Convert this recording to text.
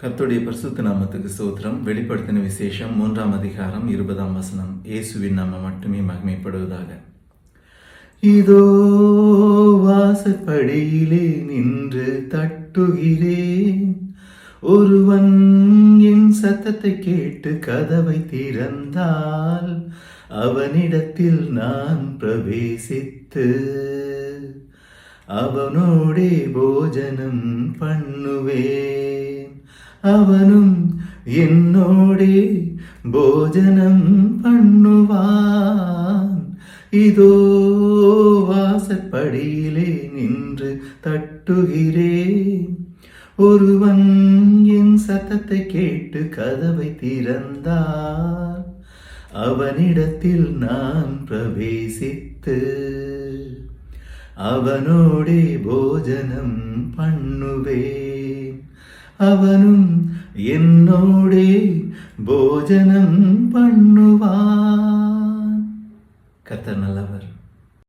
கர்த்தருடைய பரிசுத்த நாமத்துக்கு ஸ்தோத்திரம். வெளிப்படுத்தின விசேஷம் 3ஆம் அதிகாரம் 20ஆம் வசனம். இயேசுவின் நாமம் மட்டுமே மகிமைப்படுவதாக. இதோ வாசற்படியிலே நின்று தட்டுகிறேன், ஒருவன் என் சத்தத்தை கேட்டு கதவை திறந்தால் அவனிடத்தில் நான் பிரவேசித்து அவனோடே போஜனம் பண்ணுவேன், அவனும் என்னோடே போஜனம் பண்ணுவான். இதோ வாசற்படியிலே நின்று தட்டுகிறேன், ஒருவன் என் சத்தத்தை கேட்டு கதவை திறந்தார் அவனிடத்தில் நான் பிரவேசித்து அவனோடே போஜனம் பண்ணுவேன், அவனும் என்னோடே போஜனம் பண்ணுவான். கர்த்தர் நல்லவர்.